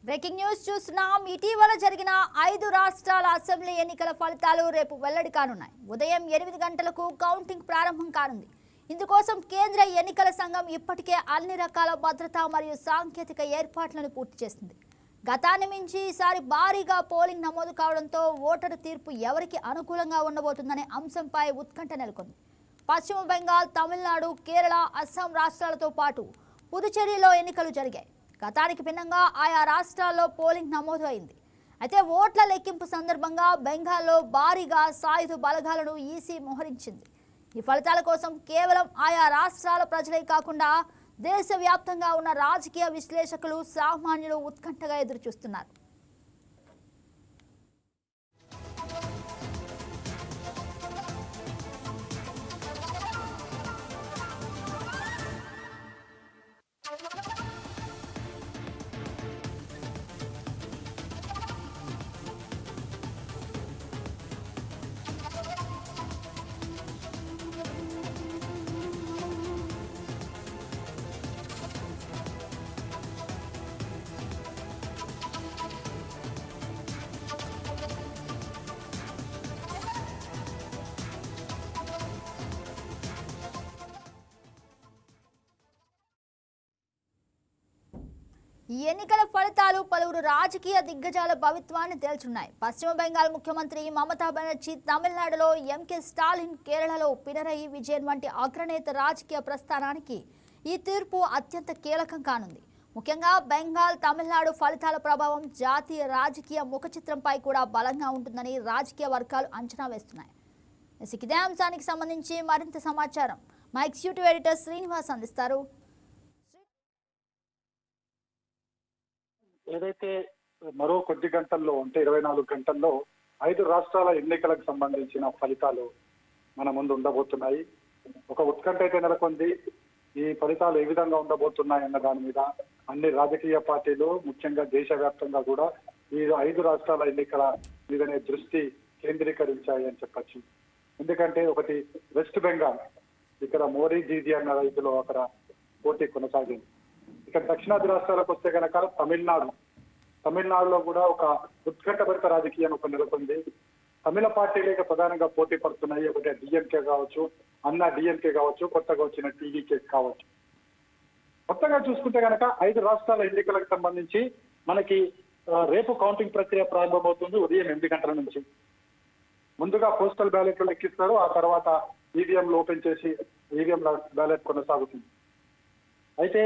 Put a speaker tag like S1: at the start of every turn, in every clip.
S1: Breaking news చూస్తున్నాం. ఇటీవల జరిగిన 5 రాష్ట్రాల అసెంబ్లీ ఎన్నికల ఫలితాలు రేపు వెల్లడి కానున్నాయి. ఉదయం 8 గంటలకు కౌంటింగ్ ప్రారంభం కానుంది. ఇందుకోసం కేంద్ర ఎన్నికల సంఘం ఇప్పటికే అన్ని రకాల భద్రతా మరియు సాంకేతిక ఏర్పాట్లను పూర్తి చేసింది. గతాన్ని మించి ఈసారి భారీగా పోలింగ్ నమోదు కావడంతో ఓటరు తీర్పు ఎవరికి అనుకూలంగా ఉండబోతుందనే అంశంపై ఉత్కంఠ నెలకొంది. పశ్చిమ బెంగాల్, తమిళనాడు, కేరళ, అస్సాం రాష్ట్రాలతో పాటు పుదుచ్చేరిలో ఎన్నికలు జరిగాయి. గతానికి భిన్నంగా ఆయా రాష్ట్రాల్లో పోలింగ్ నమోదు అయింది. అయితే ఓట్ల లెక్కింపు సందర్భంగా బెంగాల్లో భారీగా సాయుధ బలగాలను ఈసీ మోహరించింది. ఈ ఫలితాల కోసం కేవలం ఆయా రాష్ట్రాల ప్రజలే కాకుండా దేశవ్యాప్తంగా ఉన్న రాజకీయ విశ్లేషకులు, సామాన్యులు ఉత్కంఠగా ఎదురుచూస్తున్నారు. ఈ ఎన్నికల ఫలితాలు పలువురు రాజకీయ దిగ్గజాల భవిత్వాన్ని తేల్చున్నాయి. పశ్చిమ బెంగాల్ ముఖ్యమంత్రి మమతా బెనర్జీ, తమిళనాడులో ఎంకే స్టాలిన్, కేరళలో పినరయి విజయన్ వంటి అగ్రనేత రాజకీయ ప్రస్థానానికి ఈ తీర్పు అత్యంత కీలకం కానుంది. ముఖ్యంగా బెంగాల్, తమిళనాడు ఫలితాల ప్రభావం జాతీయ రాజకీయ ముఖచిత్రంపై కూడా బలంగా ఉంటుందని రాజకీయ వర్గాలు అంచనా వేస్తున్నాయి. ఇదే అంశానికి సంబంధించి మరింత సమాచారం మా ఎగ్జిక్యూటివ్ ఎడిటర్ శ్రీనివాస్ అందిస్తారు.
S2: ఏదైతే మరో కొద్ది గంటల్లో అంటే 24 గంటల్లో 5 రాష్ట్రాల ఎన్నికలకు సంబంధించిన ఫలితాలు మన ముందు ఉండబోతున్నాయి. ఒక ఉత్కంఠ అయితే నెలకొంది. ఈ ఫలితాలు ఏ విధంగా ఉండబోతున్నాయి అన్న దాని మీద అన్ని రాజకీయ పార్టీలు, ముఖ్యంగా దేశవ్యాప్తంగా కూడా ఈ 5 రాష్ట్రాల ఎన్నికల మీదనే దృష్టి కేంద్రీకరించాయి అని చెప్పచ్చు. ఎందుకంటే ఒకటి వెస్ట్ బెంగాల్, ఇక్కడ మోడీ జీజీ అన్న రైతులో అక్కడ పోటీ కొనసాగింది. ఇక దక్షిణాది రాష్ట్రాలకు వస్తే కనుక తమిళనాడులో కూడా ఒక ఉత్కంఠభరిత రాజకీయం ఒక నెలకొంది. తమిళ పార్టీలే ప్రధానంగా పోటీ పడుతున్నాయి. ఒకటి డిఎంకే కావచ్చు, అన్నా డిఎంకే కావచ్చు, కొత్తగా వచ్చిన టీవీకే కావచ్చు. కొత్తగా చూసుకుంటే కనుక 5 రాష్ట్రాల ఎన్నికలకు సంబంధించి మనకి రేపు కౌంటింగ్ ప్రక్రియ ప్రారంభమవుతుంది ఉదయం 8 గంటల నుంచి. ముందుగా పోస్టల్ బ్యాలెట్లు లెక్కిస్తారు. ఆ తర్వాత ఈవీఎంలు ఓపెన్ చేసి ఈవీఎం బ్యాలెట్ కొనసాగుతుంది. అయితే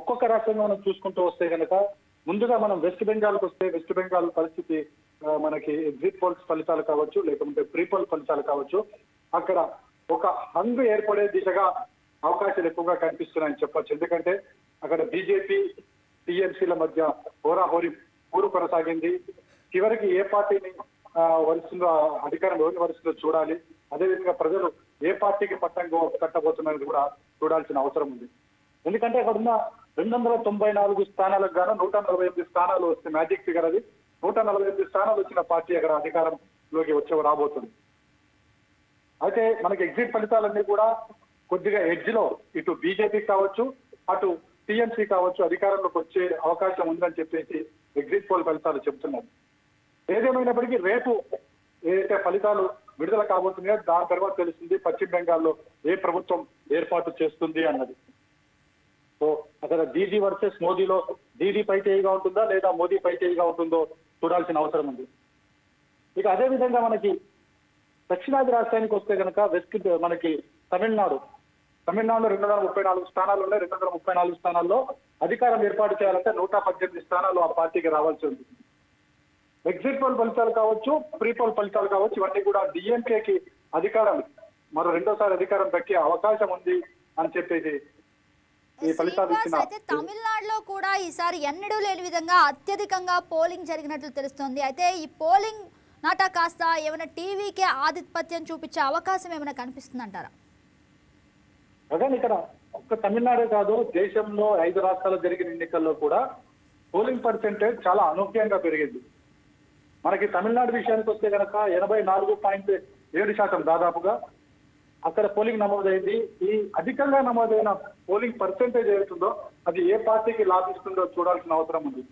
S2: ఒక్కొక్క రాష్ట్రంగా మనం చూసుకుంటూ వస్తే కనుక ముందుగా మనం వెస్ట్ బెంగాల్కి వస్తే వెస్ట్ బెంగాల్ పరిస్థితి మనకి ఎగ్జిట్ పోల్స్ ఫలితాలు కావచ్చు, లేకుంటే ప్రీ పోల్ ఫలితాలు కావచ్చు, అక్కడ ఒక హంగు ఏర్పడే దిశగా అవకాశాలు ఎక్కువగా కనిపిస్తున్నాయని చెప్పొచ్చు. ఎందుకంటే అక్కడ బీజేపీ, టీఎంసీల మధ్య హోరాహోరీ పూరు కొనసాగింది. చివరికి ఏ పార్టీని వరుసలో అధికారం ఎవరిని వరుసలో చూడాలి, అదేవిధంగా ప్రజలు ఏ పార్టీకి పట్టం కట్టబోతున్నది కూడా చూడాల్సిన అవసరం ఉంది. ఎందుకంటే అక్కడ ఉన్న 294 స్థానాలకు గాను 148 స్థానాలు వస్తే మ్యాజిక్ ఫిగర్ అది. 148 స్థానాలు వచ్చిన పార్టీ అక్కడ అధికారంలోకి రాబోతుంది. అయితే మనకి ఎగ్జిట్ ఫలితాలన్నీ కూడా కొద్దిగా ఎడ్జ్ లో ఇటు బీజేపీ కావచ్చు, అటు టీఎంసీ కావచ్చు అధికారంలోకి వచ్చే అవకాశం ఉందని చెప్పేసి ఎగ్జిట్ పోల్ ఫలితాలు చెబుతున్నారు. ఏదేమైనప్పటికీ రేపు ఏదైతే ఫలితాలు విడుదల కాబోతున్నాయో దాని తర్వాత తెలుస్తుంది పశ్చిమ బెంగాల్లో ఏ ప్రభుత్వం ఏర్పాటు చేస్తుంది అన్నది. సో అక్కడ దీదీ వర్సెస్ మోదీలో దీదీ పైచేయిగా ఉంటుందా లేదా మోదీ పైచేయిగా ఉంటుందో చూడాల్సిన అవసరం ఉంది. ఇక అదే విధంగా మనకి దక్షిణాది రాష్ట్రానికి వస్తే కనుక మనకి తమిళనాడులో 234 స్థానాలు ఉన్నాయి. 234 స్థానాల్లో అధికారం ఏర్పాటు చేయాలంటే 118 స్థానాలు ఆ పార్టీకి రావాల్సి ఉంది. ఎగ్జిట్ పోల్ ఫలితాలు కావచ్చు, ప్రీ పోల్ ఫలితాలు కావచ్చు, ఇవన్నీ కూడా డిఎంకేకి అధికారం మరో రెండోసారి అధికారం దక్కే అవకాశం ఉంది అని చెప్పేసి ఈ ఫలితాలు ఇచ్చిన.
S1: అయితే తమిళనాడులో కూడా ఈసారి ఎన్నడూ లేని విధంగా అత్యధికంగా పోలింగ్ జరిగినట్లు తెలుస్తోంది. అయితే ఈ పోలింగ్ నాట కాస్త ఏమైనా టీవీకే ఆధిపత్యం చూపించే అవకాశం ఏమైనా కనిపిస్తుందంటారా?
S2: అదే ఇక్కడ ఒక్క తమిళనాడే కాదు, దేశంలో 5 రాష్ట్రాల్లో జరిగిన ఎన్నికల్లో కూడా పోలింగ్ పర్సెంటేజ్ చాలా అనూహ్యంగా పెరిగింది. మనకి తమిళనాడు విషయానికి వస్తే కనుక 84.7% దాదాపుగా అక్కడ పోలింగ్ నమోదైంది. ఈ అధికంగా నమోదైన పోలింగ్ పర్సెంటేజ్ ఏదైతుందో అది ఏ పార్టీకి లాభిస్తుందో చూడాల్సిన అవసరం ఉంది.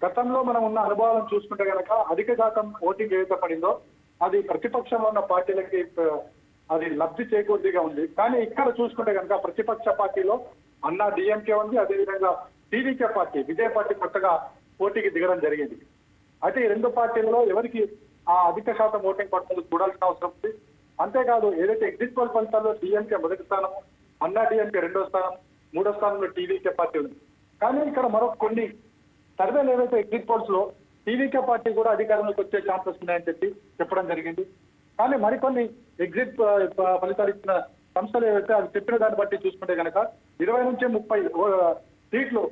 S2: గతంలో మనం ఉన్న అనుభవాలను చూసుకుంటే కనుక అధిక శాతం ఓటింగ్ ఏదైతే పడిందో అది ప్రతిపక్షంలో ఉన్న పార్టీలకి అది లబ్ధి చేకూర్దిగా ఉంది. కానీ ఇక్కడ చూసుకుంటే కనుక ప్రతిపక్ష పార్టీలో అన్నా డిఎంకే ఉంది, అదేవిధంగా టీడీకే పార్టీ విజయ పార్టీ కొత్తగా పోటీకి దిగడం జరిగింది. అయితే ఈ రెండు పార్టీలలో ఎవరికి ఆ అధిక శాతం ఓటింగ్ పడుతుందో చూడాల్సిన అవసరం ఉంది. అంతేకాదు ఏదైతే ఎగ్జిట్ పోల్ ఫలితాల్లో డిఎంకే మొదటి స్థానము, అన్నా డిఎంకే రెండో స్థానం, మూడో స్థానంలో టీడీకే పార్టీ ఉంది. కానీ ఇక్కడ మరొక కొన్ని సర్వేలు ఏవైతే ఎగ్జిట్ పోల్స్ లో టీడీకే పార్టీ కూడా అధికారంలోకి వచ్చే ఛాన్సెస్ ఉన్నాయని చెప్పడం జరిగింది. కానీ మరికొన్ని ఎగ్జిట్ ఫలితాలు ఇచ్చిన సంస్థలు ఏవైతే అది చెప్పిన దాన్ని బట్టి చూసుకుంటే కనుక 20 నుంచి 30 సీట్లు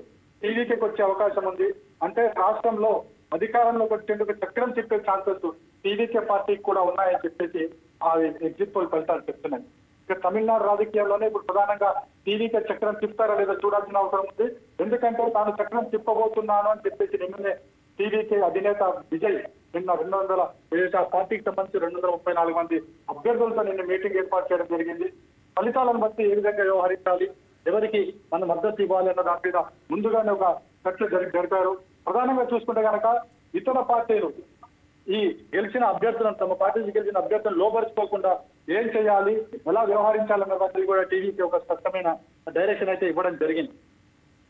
S2: టీడీకేకి వచ్చే అవకాశం ఉంది. అంటే రాష్ట్రంలో అధికారంలోకి వచ్చేందుకు చక్రం తిప్పే ఛాన్సెస్ టీడీకే పార్టీకి కూడా ఉన్నాయని చెప్పేసి ఆ ఎగ్జిట్ పోల్ ఫలితాలు చెప్తున్నాయి. ఇక తమిళనాడు రాజకీయాల్లోనే ఇప్పుడు ప్రధానంగా టీడీకే చక్రం తిప్పుతారా లేదా చూడాల్సిన అవసరం ఉంది. ఎందుకంటే తాను చక్రం తిప్పబోతున్నాను అని చెప్పేసి నిన్ననే టీడీకే అధినేత విజయ్ నిన్న 200 పార్టీకి సంబంధించి 234 మంది అభ్యర్థులతో నిన్న మీటింగ్ ఏర్పాటు చేయడం జరిగింది. ఫలితాలను బట్టి ఏ విధంగా వ్యవహరించాలి, ఎవరికి మన మద్దతు ఇవ్వాలి అన్న దాని మీద ముందుగానే ఒక చర్చ జరిపారు. ప్రధానంగా చూసుకుంటే కనుక ఇతర పార్టీలు ఈ గెలిచిన అభ్యర్థులను తమ పార్టీ గెలిచిన అభ్యర్థులను లోపరుచుకోకుండా ఏం చేయాలి, ఎలా వ్యవహరించాలన్న దానికి కూడా టీడీకి ఒక స్పష్టమైన డైరెక్షన్ అయితే ఇవ్వడం జరిగింది.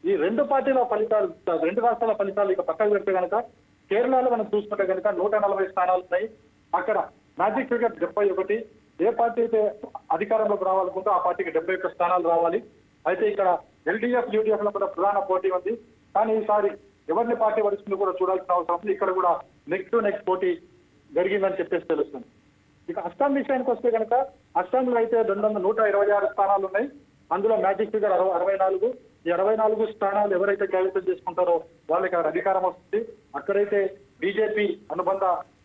S2: ఈ రెండు పార్టీల ఫలితాలు, రెండు రాష్ట్రాల ఫలితాలు ఇక పక్కకు పెడితే కనుక కేరళలో మనం చూసుకుంటే కనుక 140 స్థానాలు ఉన్నాయి. అక్కడ మ్యాజిక్ ఫిగర్ 71. ఏ పార్టీ అయితే అధికారంలోకి రావాలనుకుంటే ఆ పార్టీకి 71 స్థానాలు రావాలి. అయితే ఇక్కడ ఎల్డీఎఫ్ యూడీఎఫ్ లో కూడా ప్రధాన పోటీ ఉంది. కానీ ఈసారి ఎవరిని పార్టీ వరిస్తుందో కూడా చూడాల్సిన అవసరం ఉంది. ఇక్కడ కూడా నెక్స్ట్ టు నెక్స్ట్ పోటీ జరిగిందని చెప్పేసి తెలుస్తుంది. ఇక అస్సాం విషయానికి వస్తే కనుక అస్సాంలో అయితే 126 స్థానాలు ఉన్నాయి. అందులో మ్యాజిక్ ఫిగర్ 64. ఈ 64 స్థానాలు ఎవరైతే కైవసం చేసుకుంటారో వాళ్ళకి అక్కడ అధికారం వస్తుంది. అక్కడైతే బీజేపీ అనుబంధ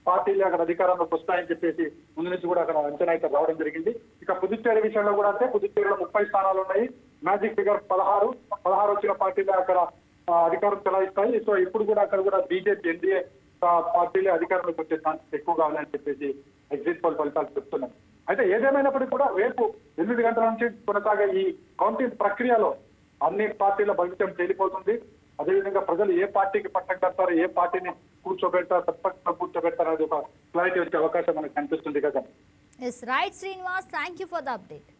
S2: పార్టీలు అక్కడ అధికారంలోకి వస్తాయని చెప్పేసి ముందు నుంచి కూడా అక్కడ అంచనా అయితే రావడం జరిగింది. ఇక పుదుచ్చేరి విషయంలో కూడా అంటే పుదుచ్చేరిలో 30 స్థానాలు ఉన్నాయి. మ్యాజిక్ ఫిగర్ 16 వచ్చిన పార్టీలు అక్కడ అధికారం చెలాయిస్తాయి. సో ఇప్పుడు కూడా అక్కడ కూడా బీజేపీ ఎన్డీఏ పార్టీలే అధికారంలోకి వచ్చే ఛాన్సెస్ ఎక్కువగా ఉన్నాయని చెప్పేసి ఎగ్జిట్ పోల్ ఫలితాలు చెప్తున్నాయి. అయితే ఏదేమైనప్పటికీ కూడా రేపు 8 గంటల నుంచి కొనసాగే ఈ కౌంటింగ్ ప్రక్రియలో అన్ని పార్టీల భవిష్యం తేలిపోతుంది. అదేవిధంగా ప్రజలు ఏ పార్టీకి పట్టం కడతారు, ఏ పార్టీని కూర్చోబెడతారు, తప్పకుండా కూర్చోబెడతారు అనేది ఒక క్లారిటీ వచ్చే అవకాశం మనకు కనిపిస్తుంది కదా.
S1: Yes, right, Srinivas. Thank you for the update.